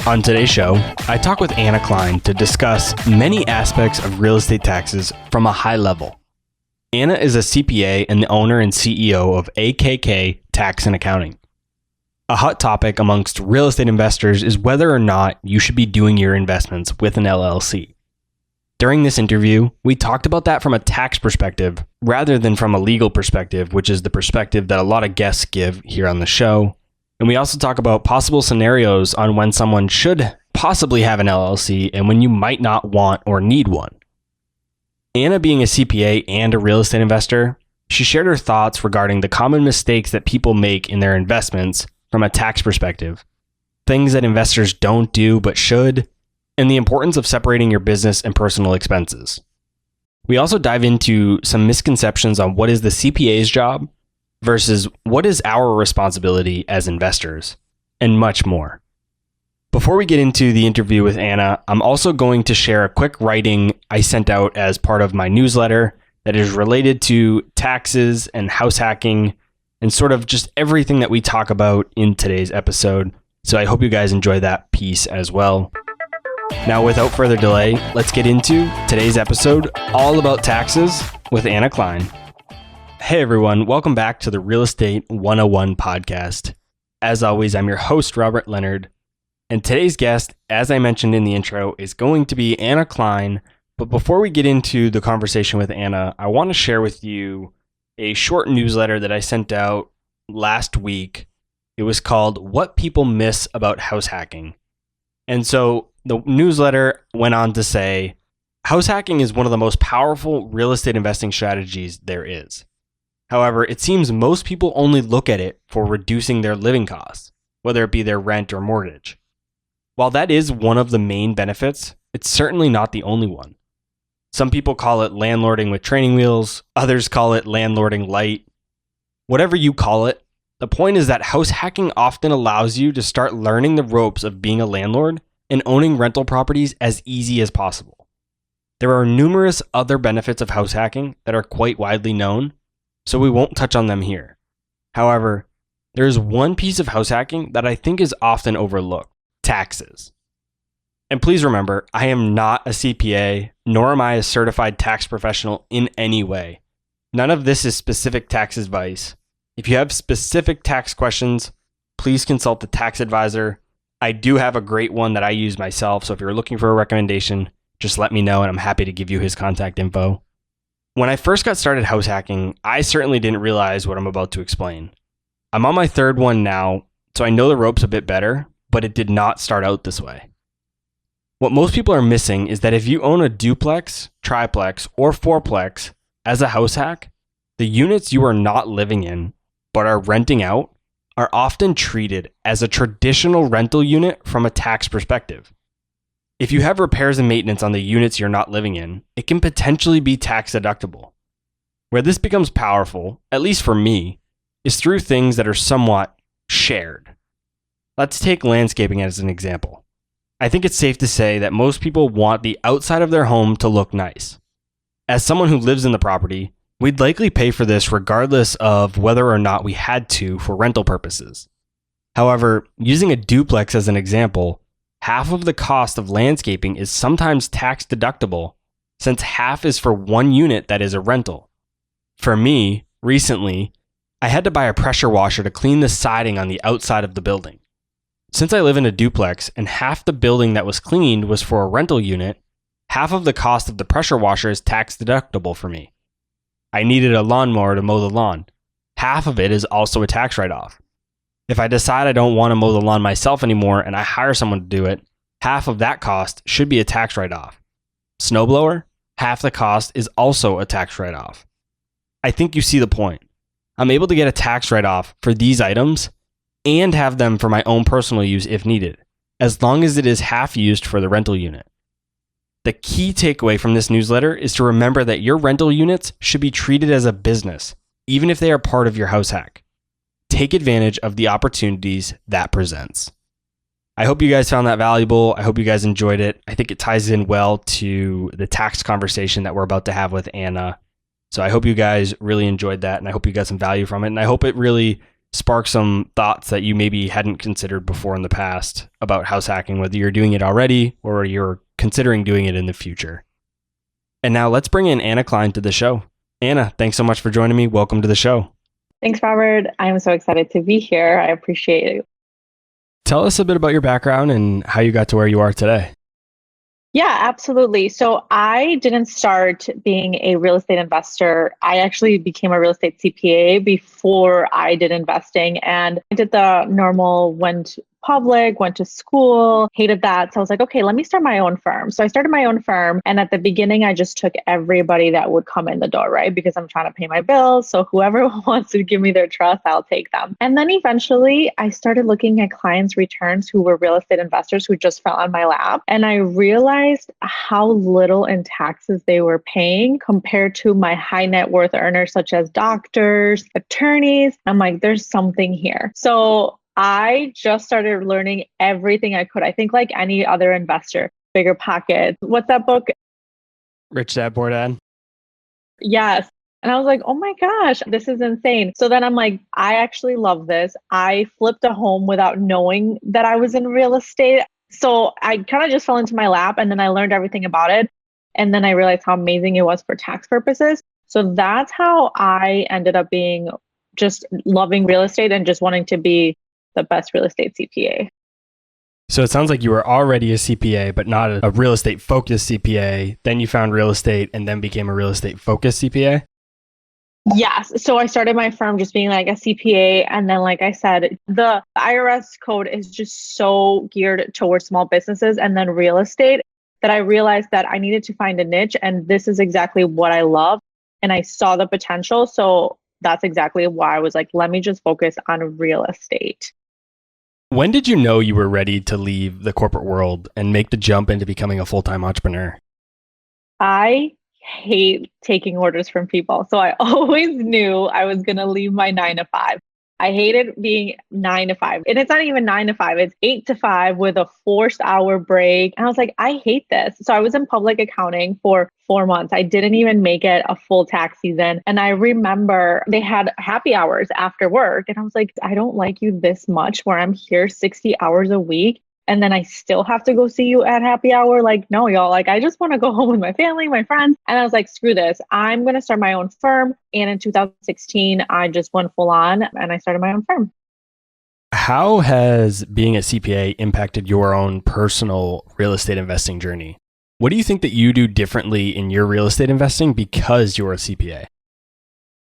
On today's show, I talk with Ana Klein to discuss many aspects of real estate taxes from a high level. Ana is a CPA and the owner and CEO of AKK Tax and Accounting. A hot topic amongst real estate investors is whether or not you should be doing your investments with an LLC. During this interview, we talked about that from a tax perspective rather than from a legal perspective, which is the perspective that a lot of guests give here on the show. And we also talk about possible scenarios on when someone should possibly have an LLC and when you might not want or need one. Ana, being a CPA and a real estate investor, she shared her thoughts regarding the common mistakes that people make in their investments from a tax perspective, things that investors don't do but should, and the importance of separating your business and personal expenses. We also dive into some misconceptions on what is the CPA's job versus what is our responsibility as investors, and much more. Before we get into the interview with Ana, I'm also going to share a quick writing I sent out as part of my newsletter that is related to taxes and house hacking and sort of just everything that we talk about in today's episode. So I hope you guys enjoy that piece as well. Now, without further delay, let's get into today's episode all about taxes with Ana Klein. Hey everyone, welcome back to the Real Estate 101 podcast. As always, I'm your host, Leonard, and today's guest, as I mentioned in the intro, is going to be Ana Klein. But before we get into the conversation with Ana, I want to share with you a short newsletter that I sent out last week. It was called What People Miss About House Hacking. And so the newsletter went on to say, house hacking is one of the most powerful real estate investing strategies there is. However, it seems most people only look at it for reducing their living costs, whether it be their rent or mortgage. While that is one of the main benefits, it's certainly not the only one. Some people call it landlording with training wheels, others call it landlording light. Whatever you call it, the point is that house hacking often allows you to start learning the ropes of being a landlord and owning rental properties as easy as possible. There are numerous other benefits of house hacking that are quite widely known, so we won't touch on them here. However, there is one piece of house hacking that I think is often overlooked: taxes. And please remember, I am not a CPA, nor am I a certified tax professional in any way. None of this is specific tax advice. If you have specific tax questions, please consult a tax advisor. I do have a great one that I use myself, so if you're looking for a recommendation, just let me know and I'm happy to give you his contact info. When I first got started house hacking, I certainly didn't realize what I'm about to explain. I'm on my third one now, so I know the ropes a bit better, but it did not start out this way. What most people are missing is that if you own a duplex, triplex, or fourplex as a house hack, the units you are not living in but are renting out are often treated as a traditional rental unit from a tax perspective. If you have repairs and maintenance on the units you're not living in, it can potentially be tax deductible. Where this becomes powerful, at least for me, is through things that are somewhat shared. Let's take landscaping as an example. I think it's safe to say that most people want the outside of their home to look nice. As someone who lives in the property, we'd likely pay for this regardless of whether or not we had to for rental purposes. However, using a duplex as an example, half of the cost of landscaping is sometimes tax deductible, since half is for one unit that is a rental. For me, recently, I had to buy a pressure washer to clean the siding on the outside of the building. Since I live in a duplex and half the building that was cleaned was for a rental unit, half of the cost of the pressure washer is tax deductible for me. I needed a lawnmower to mow the lawn. Half of it is also a tax write-off. If I decide I don't want to mow the lawn myself anymore and I hire someone to do it, half of that cost should be a tax write-off. Snowblower, half the cost is also a tax write-off. I think you see the point. I'm able to get a tax write-off for these items and have them for my own personal use if needed, as long as it is half used for the rental unit. The key takeaway from this newsletter is to remember that your rental units should be treated as a business, even if they are part of your house hack. Take advantage of the opportunities that presents. I hope you guys found that valuable. I hope you guys enjoyed it. I think it ties in well to the tax conversation that we're about to have with Ana. So I hope you guys really enjoyed that, and I hope you got some value from it. And I hope it really spark some thoughts that you maybe hadn't considered before in the past about house hacking, whether you're doing it already or you're considering doing it in the future. And now let's bring in Ana Klein to the show. Ana, thanks so much for joining me. Welcome to the show. Thanks, Robert. I'm so excited to be here. I appreciate it. Tell us a bit about your background and how you got to where you are today. Yeah, absolutely. So I didn't start being a real estate investor. I actually became a real estate CPA before I did investing, and I did the normal, went public, went to school, hated that. So I was like, okay, let me start my own firm. So I started my own firm. And at the beginning, I just took everybody that would come in the door, right? Because I'm trying to pay my bills. So whoever wants to give me their trust, I'll take them. And then eventually I started looking at clients' returns who were real estate investors who just fell on my lap. And I realized how little in taxes they were paying compared to my high net worth earners, such as doctors, attorneys. I'm like, there's something here. So I just started learning everything I could. I think like any other investor, bigger pockets. What's that book? Rich Dad, Poor Dad. Yes. And I was like, oh my gosh, this is insane. So then I'm like, I actually love this. I flipped a home without knowing that I was in real estate. So I kind of just fell into my lap and then I learned everything about it. And then I realized how amazing it was for tax purposes. So that's how I ended up being just loving real estate and just wanting to be the best real estate CPA. So it sounds like you were already a CPA, but not a real estate focused CPA. Then you found real estate and then became a real estate focused CPA? Yes. So I started my firm just being like a CPA. And then, like I said, the IRS code is just so geared towards small businesses and then real estate that I realized that I needed to find a niche. And this is exactly what I love. And I saw the potential. So that's exactly why I was like, let me just focus on real estate. When did you know you were ready to leave the corporate world and make the jump into becoming a full-time entrepreneur? I hate taking orders from people. So I always knew I was going to leave my 9 to 5. I hated being 9 to 5. And it's not even 9 to 5. It's 8 to 5 with a forced hour break. And I was like, I hate this. So I was in public accounting for 4 months. I didn't even make it a full tax season. And I remember they had happy hours after work. And I was like, I don't like you this much where I'm here 60 hours a week. And then I still have to go see you at happy hour. Like, no, y'all, like, I just want to go home with my family, my friends. And I was like, screw this. I'm going to start my own firm. And in 2016, I just went full on and I started my own firm. How has being a CPA impacted your own personal real estate investing journey? What do you think that you do differently in your real estate investing because you're a CPA?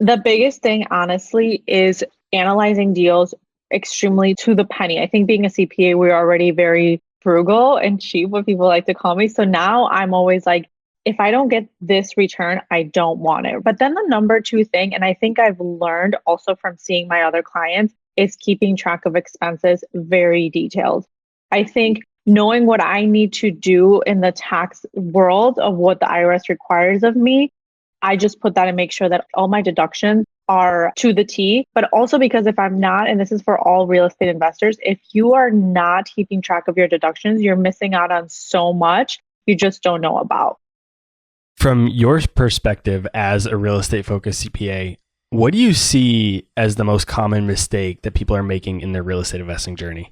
The biggest thing, honestly, is analyzing deals extremely to the penny. I think being a CPA, we're already very frugal and cheap, what people like to call me. So now I'm always like, if I don't get this return, I don't want it. But then the number two thing, and I think I've learned also from seeing my other clients, is keeping track of expenses very detailed. I think knowing what I need to do in the tax world of what the IRS requires of me, I just put that and make sure that all my deductions are to the T, but also because if I'm not, and this is for all real estate investors, if you are not keeping track of your deductions, you're missing out on so much you just don't know about. From your perspective as a real estate focused CPA, what do you see as the most common mistake that people are making in their real estate investing journey?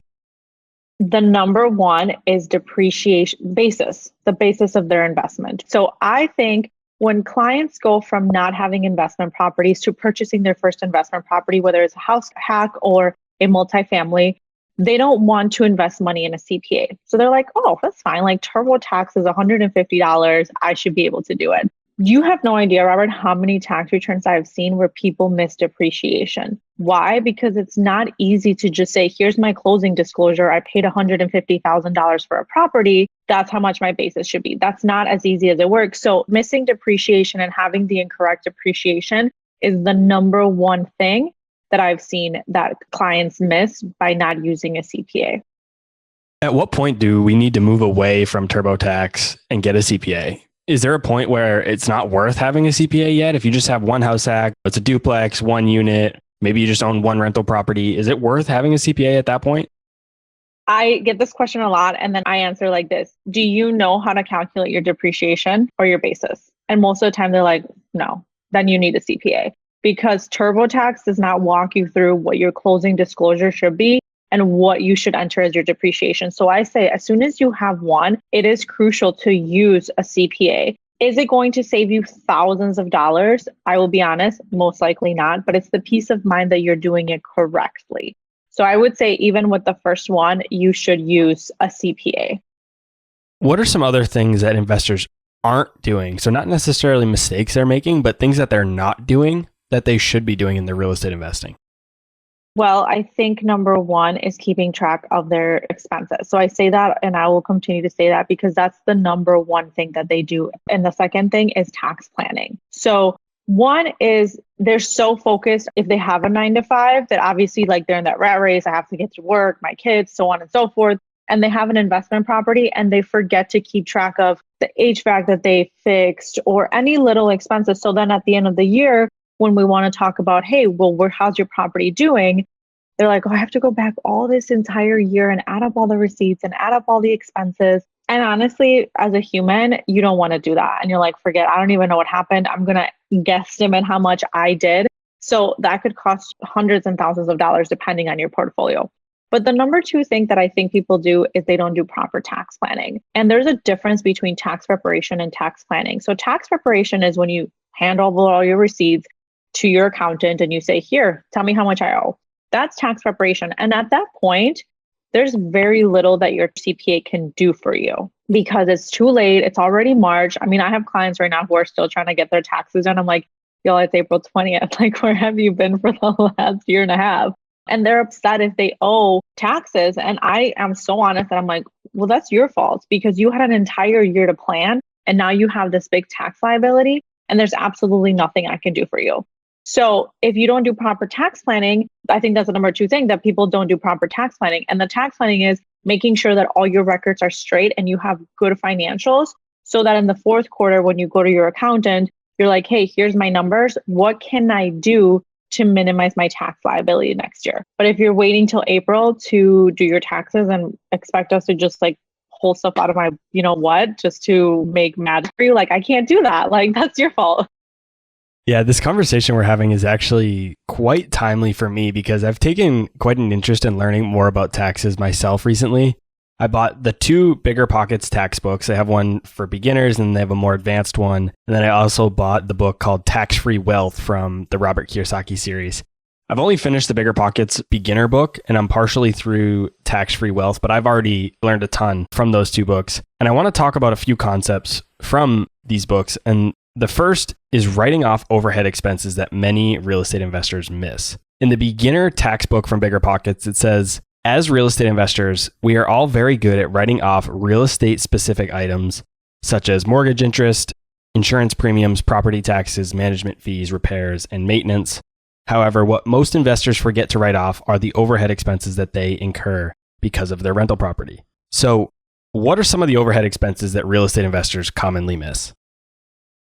The number one is depreciation basis, the basis of their investment. So I think when clients go from not having investment properties to purchasing their first investment property, whether it's a house hack or a multifamily, they don't want to invest money in a CPA. So they're like, oh, that's fine. Like TurboTax is $150. I should be able to do it. You have no idea, Robert, how many tax returns I've seen where people miss depreciation. Why? Because it's not easy to just say, here's my closing disclosure. I paid $150,000 for a property. That's how much my basis should be. That's not as easy as it works. So missing depreciation and having the incorrect depreciation is the number one thing that I've seen that clients miss by not using a CPA. At what point do we need to move away from TurboTax and get a CPA? Is there a point where it's not worth having a CPA yet? If you just have one house hack, it's a duplex, one unit, maybe you just own one rental property. Is it worth having a CPA at that point? I get this question a lot, and then I answer like this. Do you know how to calculate your depreciation or your basis? And most of the time they're like, no, then you need a CPA. because TurboTax does not walk you through what your closing disclosure should be and what you should enter as your depreciation. So I say, as soon as you have one, it is crucial to use a CPA. Is it going to save you thousands of dollars? I will be honest, most likely not, but it's the peace of mind that you're doing it correctly. So I would say even with the first one, you should use a CPA. What are some other things that investors aren't doing? So not necessarily mistakes they're making, but things that they're not doing that they should be doing in their real estate investing. Well, I think number one is keeping track of their expenses. So I say that and I will continue to say that because that's the number one thing that they do. And the second thing is tax planning. So one is they're so focused if they have a 9 to 5 that obviously like they're in that rat race. I have to get to work, my kids, so on and so forth. And they have an investment property and they forget to keep track of the HVAC that they fixed or any little expenses. So then at the end of the year, when we want to talk about, hey, well, how's your property doing? They're like, oh, I have to go back all this entire year and add up all the receipts and add up all the expenses. And honestly, as a human, you don't want to do that. And you're like, forget, I don't even know what happened. I'm going to guesstimate how much I did. So that could cost hundreds and thousands of dollars depending on your portfolio. But the number two thing that I think people do is they don't do proper tax planning. And there's a difference between tax preparation and tax planning. So tax preparation is when you hand over all your receipts to your accountant and you say, here, tell me how much I owe. That's tax preparation. And at that point, there's very little that your CPA can do for you because it's too late. It's already March. I mean, I have clients right now who are still trying to get their taxes done. I'm like, yo, it's April 20th. Like, where have you been for the last year and a half? And they're upset if they owe taxes. And I am so honest that I'm like, well, that's your fault because you had an entire year to plan. And now you have this big tax liability and there's absolutely nothing I can do for you. So if you don't do proper tax planning, I think that's the number two thing that people don't do proper tax planning. And the tax planning is making sure that all your records are straight and you have good financials so that in the fourth quarter, when you go to your accountant, you're like, hey, here's my numbers. What can I do to minimize my tax liability next year? But if you're waiting till April to do your taxes and expect us to just like pull stuff out of my, you know what, just to make mad for you, like I can't do that. Like that's your fault. Yeah, this conversation we're having is actually quite timely for me because I've taken quite an interest in learning more about taxes myself recently. I bought the 2 Bigger Pockets tax books. They have one for beginners and they have a more advanced one. And then I also bought the book called Tax-Free Wealth from the Robert Kiyosaki series. I've only finished the Bigger Pockets beginner book and I'm partially through Tax-Free Wealth, but I've already learned a ton from those 2 books. And I want to talk about a few concepts from these books. And the first is writing off overhead expenses that many real estate investors miss. In the beginner tax book from Bigger Pockets, it says, as real estate investors, we are all very good at writing off real estate specific items such as mortgage interest, insurance premiums, property taxes, management fees, repairs, and maintenance. However, what most investors forget to write off are the overhead expenses that they incur because of their rental property. So, what are some of the overhead expenses that real estate investors commonly miss?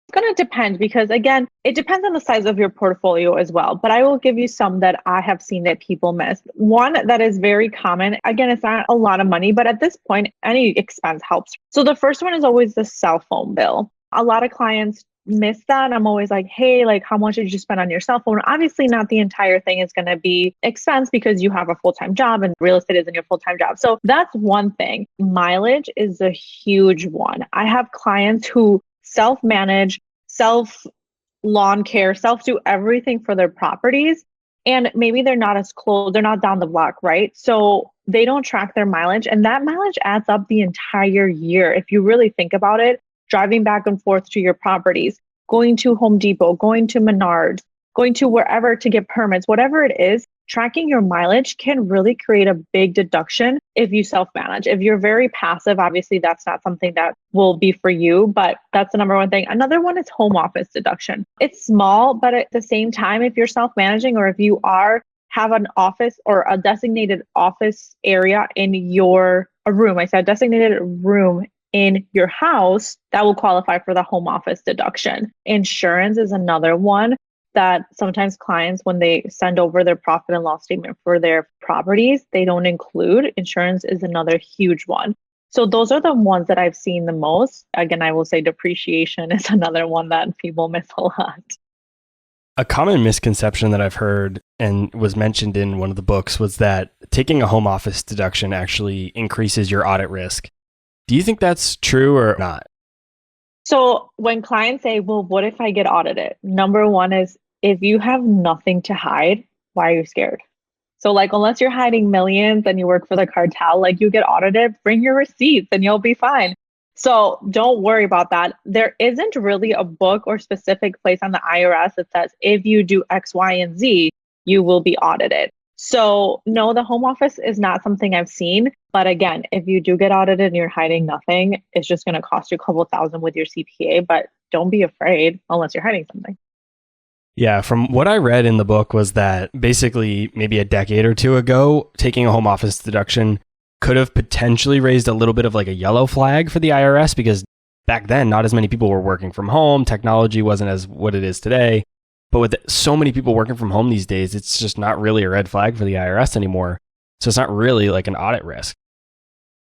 It's going to depend because, again, it depends on the size of your portfolio as well. But I will give you some that I have seen that people miss. One that is very common, again, it's not a lot of money, but at this point, any expense helps. So the first one is always the cell phone bill. A lot of clients miss that. I'm always like, hey, like how much did you spend on your cell phone? Obviously, not the entire thing is going to be expense because you have a full-time job and real estate isn't your full-time job. So that's one thing. Mileage is a huge one. I have clients who self-manage, self-lawn care, self-do everything for their properties. And maybe they're not as close, they're not down the block, right? So they don't track their mileage and that mileage adds up the entire year. If you really think about it, driving back and forth to your properties, going to Home Depot, going to Menards, going to wherever to get permits, whatever it is, tracking your mileage can really create a big deduction if you self-manage. If you're very passive, obviously that's not something that will be for you, but that's the number one thing. Another one is home office deduction. It's small, but at the same time, if you're self-managing or if you have an office or a designated office area in a room, I said designated room in your house, that will qualify for the home office deduction. Insurance is another one that sometimes clients, when they send over their profit and loss statement for their properties, they don't include. Insurance is another huge one. So those are the ones that I've seen the most. Again, I will say depreciation is another one that people miss a lot. A common misconception that I've heard and was mentioned in one of the books was that taking a home office deduction actually increases your audit risk. Do you think that's true or not? So when clients say, well, what if I get audited? Number one is if you have nothing to hide, why are you scared? So like, unless you're hiding millions and you work for the cartel, like you get audited, bring your receipts and you'll be fine. So don't worry about that. There isn't really a book or specific place on the IRS that says if you do X, Y, and Z, you will be audited. So no, the home office is not something I've seen. But again, if you do get audited and you're hiding nothing, it's just going to cost you a couple thousand with your CPA, but don't be afraid unless you're hiding something. Yeah, from what I read in the book was that basically maybe a decade or two ago, taking a home office deduction could have potentially raised a little bit of like a yellow flag for the IRS because back then, not as many people were working from home. Technology wasn't as what it is today. But with so many people working from home these days, it's just not really a red flag for the IRS anymore. So it's not really like an audit risk.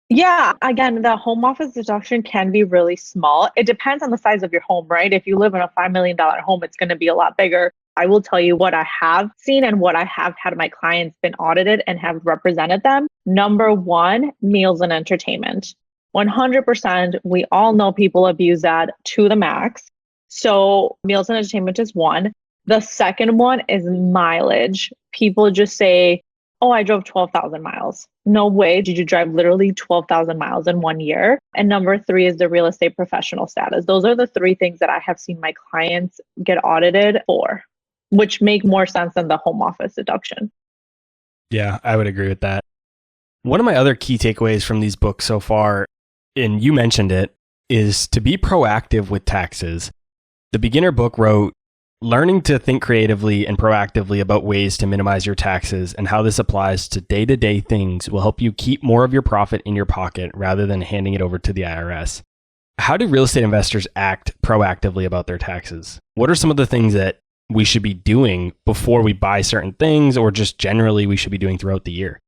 Yeah, again, the home office deduction can be really small. It depends on the size of your home, right? If you live in a $5 million home, it's going to be a lot bigger. I will tell you what I have seen and what I have had my clients been audited and have represented them. Number one, meals and entertainment. 100%, we all know people abuse that to the max. So meals and entertainment is one. The second one is mileage. People just say, oh, I drove 12,000 miles. No way did you drive literally 12,000 miles in 1 year. And number three is the real estate professional status. Those are the three things that I have seen my clients get audited for, which make more sense than the home office deduction. Yeah, I would agree with that. One of my other key takeaways from these books so far, and you mentioned it, is to be proactive with taxes. The beginner book wrote, learning to think creatively and proactively about ways to minimize your taxes and how this applies to day-to-day things will help you keep more of your profit in your pocket rather than handing it over to the IRS. How do real estate investors act proactively about their taxes? What are some of the things that we should be doing before we buy certain things or just generally we should be doing throughout the year?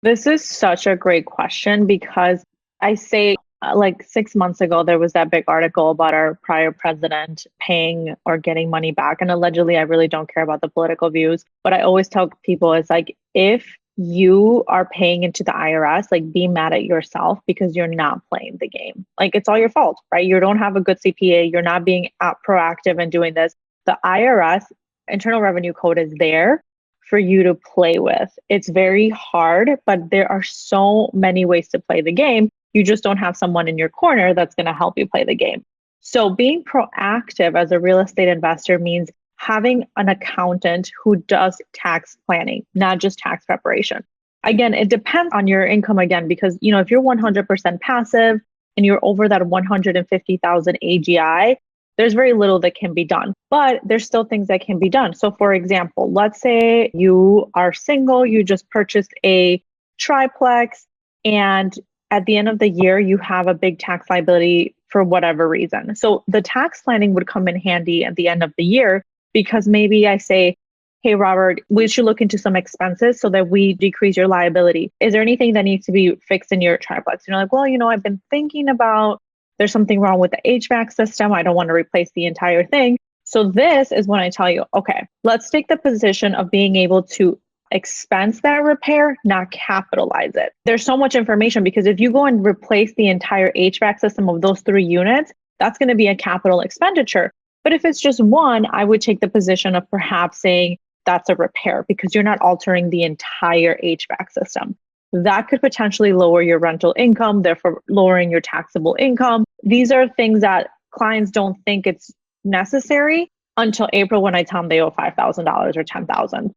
This is such a great question because I say like 6 months ago, there was that big article about our prior president paying or getting money back. And allegedly, I really don't care about the political views. But I always tell people it's like, if you are paying into the IRS, like be mad at yourself because you're not playing the game. Like it's all your fault, right? You don't have a good CPA. You're not being proactive in doing this. The IRS Internal Revenue Code is there for you to play with. It's very hard, but there are so many ways to play the game. You just don't have someone in your corner that's going to help you play the game. So being proactive as a real estate investor means having an accountant who does tax planning, not just tax preparation. Again, it depends on your income again, because if you're 100% passive and you're over that 150,000 AGI, there's very little that can be done, but there's still things that can be done. So for example, let's say you are single, you just purchased a triplex, and at the end of the year, you have a big tax liability for whatever reason. So the tax planning would come in handy at the end of the year because maybe I say, hey, Robert, we should look into some expenses so that we decrease your liability. Is there anything that needs to be fixed in your triplex? You're like, well, I've been thinking about there's something wrong with the HVAC system. I don't want to replace the entire thing. So this is when I tell you, okay, let's take the position of being able to expense that repair, not capitalize it. There's so much information because if you go and replace the entire HVAC system of those 3 units, that's going to be a capital expenditure. But if it's just one, I would take the position of perhaps saying that's a repair because you're not altering the entire HVAC system. That could potentially lower your rental income, therefore lowering your taxable income. These are things that clients don't think it's necessary until April when I tell them they owe $5,000 or $10,000.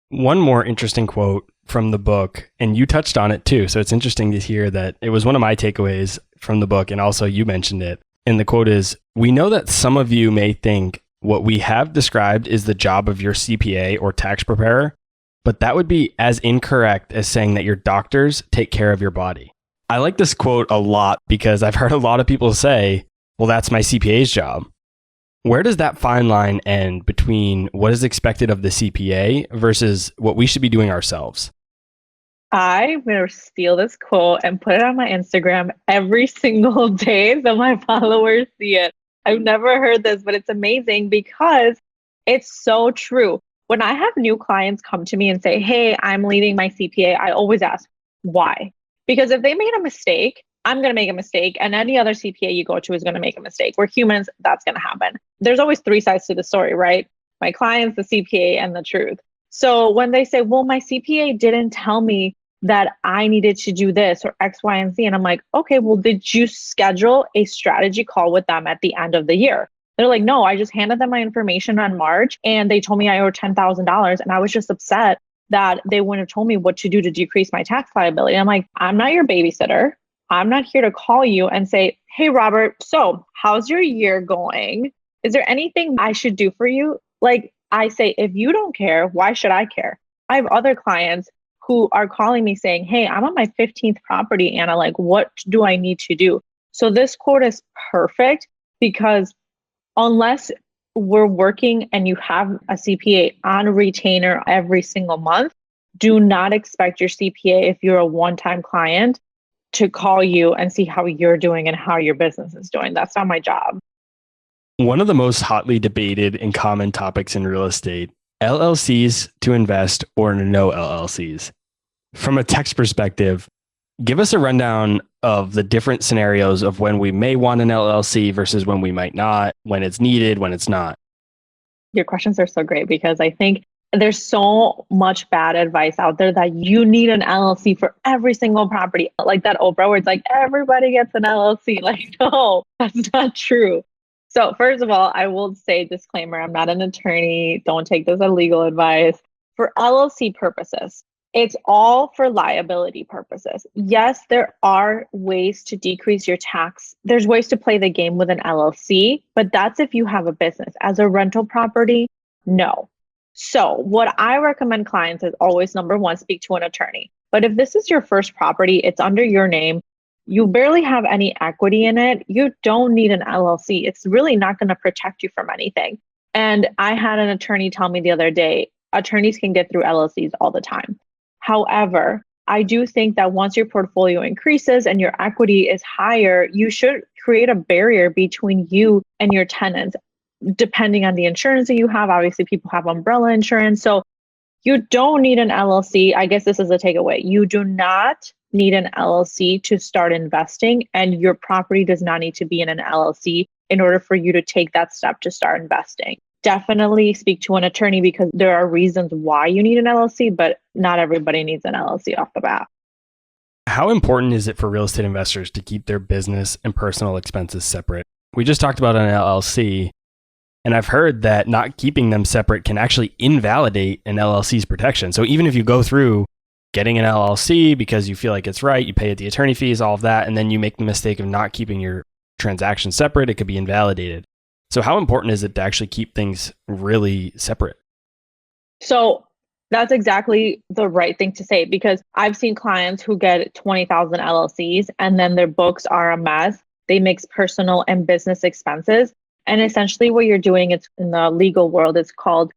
One more interesting quote from the book, and you touched on it too. So it's interesting to hear that it was one of my takeaways from the book, and also you mentioned it. And the quote is, "We know that some of you may think what we have described is the job of your CPA or tax preparer, but that would be as incorrect as saying that your doctors take care of your body." I like this quote a lot because I've heard a lot of people say, well, that's my CPA's job. Where does that fine line end between what is expected of the CPA versus what we should be doing ourselves? I'm going to steal this quote and put it on my Instagram every single day so my followers see it. I've never heard this, but it's amazing because It's so true. When I have new clients come to me and say, hey, I'm leaving my CPA, I always ask why. Because if they made a mistake, I'm going to make a mistake, and any other CPA you go to is going to make a mistake. We're humans, that's going to happen. There's always three sides to the story, right? My clients, the CPA, and the truth. So when they say, well, my CPA didn't tell me that I needed to do this or X, Y, and Z, and I'm like, okay, well, did you schedule a strategy call with them at the end of the year? They're like, no, I just handed them my information on March and they told me I owed $10,000. And I was just upset that they wouldn't have told me what to do to decrease my tax liability. I'm like, I'm not your babysitter. I'm not here to call you and say, hey, Robert, so how's your year going? Is there anything I should do for you? Like I say, if you don't care, why should I care? I have other clients who are calling me saying, hey, I'm on my 15th property, Anna, like, what do I need to do? So this quote is perfect because unless we're working and you have a CPA on retainer every single month, do not expect your CPA, if you're a one-time client, to call you and see how you're doing and how your business is doing. That's not my job. One of the most hotly debated and common topics in real estate, LLCs to invest or no LLCs. From a tax perspective, give us a rundown of the different scenarios of when we may want an LLC versus when we might not, when it's needed, when it's not. Your questions are so great because I think there's so much bad advice out there that you need an LLC for every single property. Like that Oprah where it's like, everybody gets an LLC. Like, no, that's not true. So first of all, I will say disclaimer, I'm not an attorney. Don't take this as legal advice. For LLC purposes, it's all for liability purposes. Yes, there are ways to decrease your tax. There's ways to play the game with an LLC, but that's if you have a business. As a rental property, no. So what I recommend clients is always, number one, speak to an attorney. But if this is your first property, it's under your name, you barely have any equity in it, you don't need an LLC. It's really not going to protect you from anything. And I had an attorney tell me the other day, attorneys can get through LLCs all the time. However, I do think that once your portfolio increases and your equity is higher, you should create a barrier between you and your tenants, depending on the insurance that you have. Obviously, people have umbrella insurance. So you don't need an LLC. I guess this is a takeaway. You do not need an LLC to start investing, and your property does not need to be in an LLC in order for you to take that step to start investing. Definitely speak to an attorney because there are reasons why you need an LLC, but not everybody needs an LLC off the bat. How important is it for real estate investors to keep their business and personal expenses separate? We just talked about an LLC, and I've heard that not keeping them separate can actually invalidate an LLC's protection. So even if you go through getting an LLC because you feel like it's right, you pay the attorney fees, all of that, and then you make the mistake of not keeping your transactions separate, it could be invalidated. So how important is it to actually keep things really separate? So that's exactly the right thing to say, because I've seen clients who get 20,000 LLCs and then their books are a mess. They mix personal and business expenses. And essentially what you're doing, it's in the legal world, it's called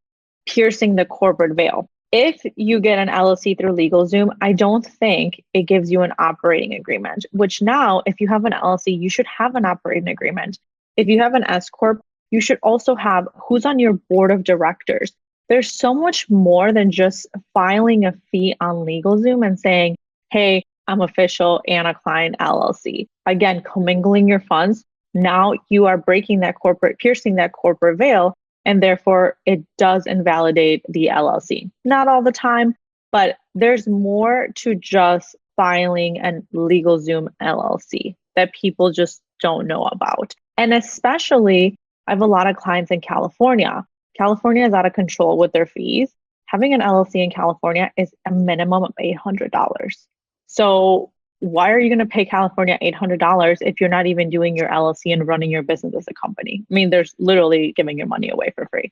piercing the corporate veil. If you get an LLC through LegalZoom, I don't think it gives you an operating agreement, which now, if you have an LLC, you should have an operating agreement. If you have an S Corp, you should also have who's on your board of directors. There's so much more than just filing a fee on LegalZoom and saying, hey, I'm official Ana Klein LLC. Again, commingling your funds. Now you are breaking that piercing that corporate veil, and therefore it does invalidate the LLC. Not all the time, but there's more to just filing a LegalZoom LLC that people just don't know about. And especially, I have a lot of clients in California. California is out of control with their fees. Having an LLC in California is a minimum of $800. So why are you going to pay California $800 if you're not even doing your LLC and running your business as a company? I mean, there's literally giving your money away for free.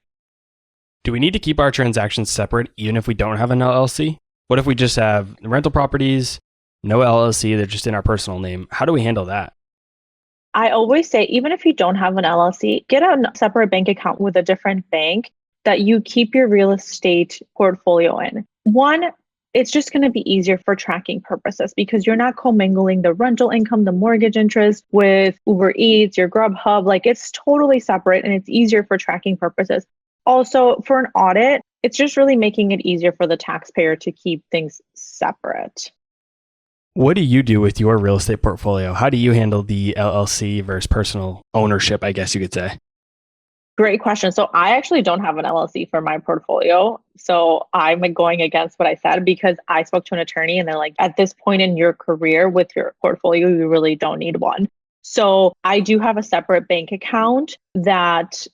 Do we need to keep our transactions separate even if we don't have an LLC? What if we just have rental properties, no LLC, they're just in our personal name? How do we handle that? I always say, even if you don't have an LLC, get a separate bank account with a different bank that you keep your real estate portfolio in. One, it's just going to be easier for tracking purposes because you're not commingling the rental income, the mortgage interest with Uber Eats, your Grubhub. Like, it's totally separate and it's easier for tracking purposes. Also, for an audit, it's just really making it easier for the taxpayer to keep things separate. What do you do with your real estate portfolio? How do you handle the LLC versus personal ownership, I guess you could say? Great question. So I actually don't have an LLC for my portfolio. So I'm going against what I said because I spoke to an attorney and they're like, at this point in your career with your portfolio, you really don't need one. So I do have a separate bank account that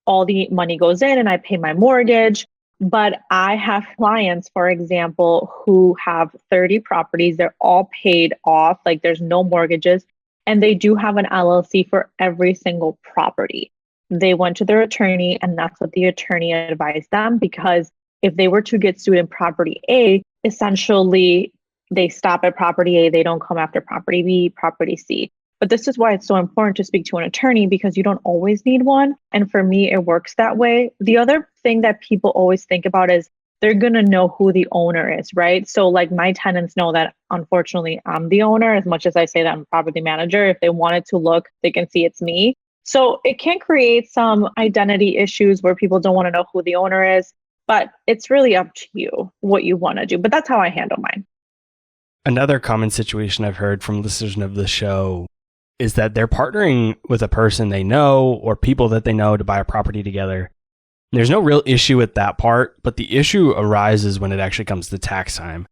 all the money goes in and I pay my mortgage. But I have clients, for example, who have 30 properties. They're all paid off, like there's no mortgages, and they do have an LLC for every single property. They went to their attorney, and that's what the attorney advised them, because if they were to get sued in property A, essentially they stop at property A, they don't come after property B, property C. But this is why it's so important to speak to an attorney, because you don't always need one. And for me, it works that way. The other thing that people always think about is they're going to know who the owner is, right? So like my tenants know that unfortunately I'm the owner, as much as I say that I'm a property manager. If they wanted to look, they can see it's me. So it can create some identity issues where people don't want to know who the owner is, but it's really up to you what you want to do. But that's how I handle mine. Another common situation I've heard from listeners of the show is that they're partnering with a person they know or people that they know to buy a property together. There's no real issue with that part, but the issue arises when it actually comes to tax time.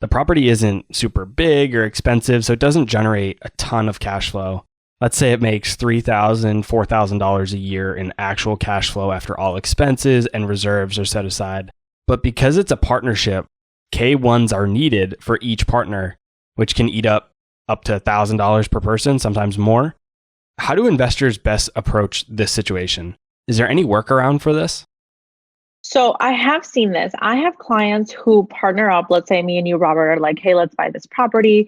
The property isn't super big or expensive, so it doesn't generate a ton of cash flow. Let's say it makes $3,000, $4,000 a year in actual cash flow after all expenses and reserves are set aside. But because it's a partnership, K1s are needed for each partner, which can eat up to $1,000 per person, sometimes more. How do investors best approach this situation? Is there any workaround for this? So I have seen this. I have clients who partner up. Let's say me and you, Robert, are like, hey, let's buy this property.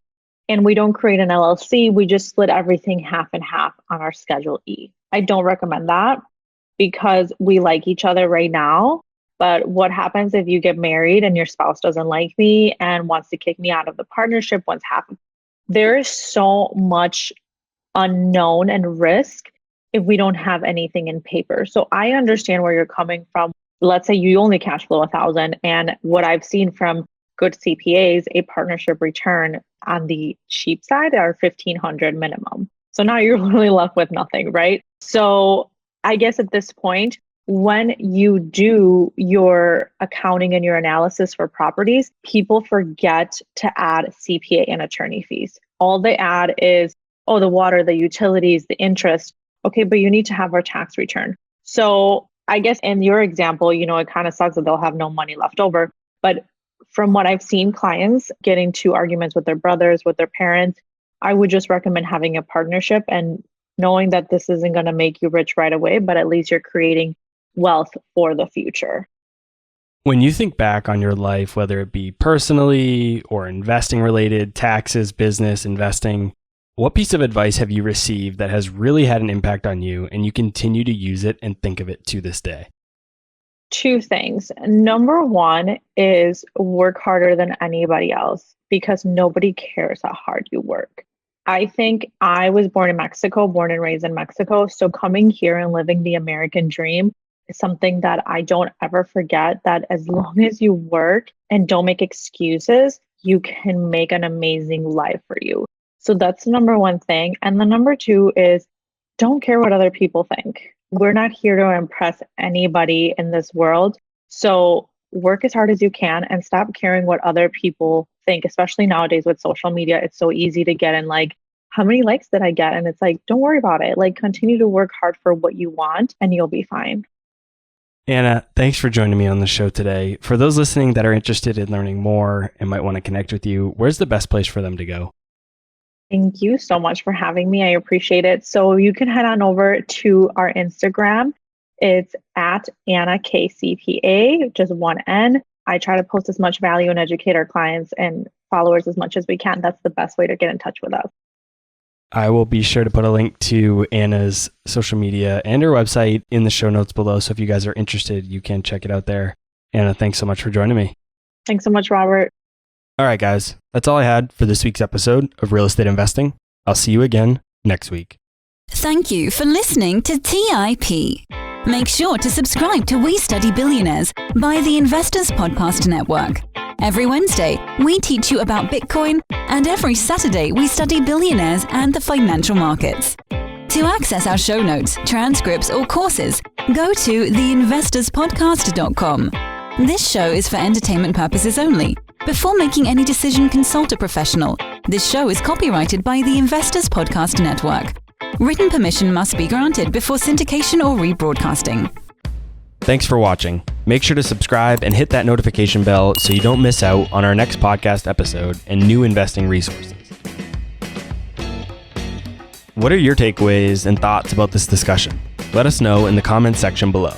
And we don't create an LLC. We just split everything half and half on our Schedule E. I don't recommend that because we like each other right now. But what happens if you get married and your spouse doesn't like me and wants to kick me out of the partnership once half of there is so much unknown and risk if we don't have anything in paper. So I understand where you're coming from. Let's say you only cash flow 1,000, and what I've seen from good CPAs, a partnership return on the cheap side are 1,500 minimum. So now you're really left with nothing, right? So I guess at this point, when you do your accounting and your analysis for properties, people forget to add CPA and attorney fees. All they add is, the water, the utilities, the interest. Okay, but you need to have our tax return. So I guess in your example, it kind of sucks that they'll have no money left over. But from what I've seen clients get into arguments with their brothers, with their parents, I would just recommend having a partnership and knowing that this isn't going to make you rich right away, but at least you're creating wealth for the future. When you think back on your life, whether it be personally or investing related, taxes, business, investing, what piece of advice have you received that has really had an impact on you and you continue to use it and think of it to this day? Two things. Number one is work harder than anybody else because nobody cares how hard you work. I think I was born and raised in Mexico. So coming here and living the American dream is something that I don't ever forget, that as long as you work and don't make excuses, you can make an amazing life for you. So that's the number one thing. And the number two is don't care what other people think. We're not here to impress anybody in this world. So work as hard as you can and stop caring what other people think, especially nowadays with social media. It's so easy to get in like, how many likes did I get? And it's like, don't worry about it. Like, continue to work hard for what you want and you'll be fine. Anna, thanks for joining me on the show today. For those listening that are interested in learning more and might want to connect with you, where's the best place for them to go? Thank you so much for having me. I appreciate it. So you can head on over to our Instagram. It's at Ana K CPA, just one N. I try to post as much value and educate our clients and followers as much as we can. That's the best way to get in touch with us. I will be sure to put a link to Anna's social media and her website in the show notes below. So if you guys are interested, you can check it out there. Anna, thanks so much for joining me. Thanks so much, Robert. All right, guys, that's all I had for this week's episode of Real Estate Investing. I'll see you again next week. Thank you for listening to TIP. Make sure to subscribe to We Study Billionaires by the Investors Podcast Network. Every Wednesday, we teach you about Bitcoin, and every Saturday, we study billionaires and the financial markets. To access our show notes, transcripts, or courses, go to theinvestorspodcast.com. This show is for entertainment purposes only. Before making any decision, consult a professional. This show is copyrighted by the Investors Podcast Network. Written permission must be granted before syndication or rebroadcasting. Thanks for watching. Make sure to subscribe and hit that notification bell so you don't miss out on our next podcast episode and new investing resources. What are your takeaways and thoughts about this discussion? Let us know in the comments section below.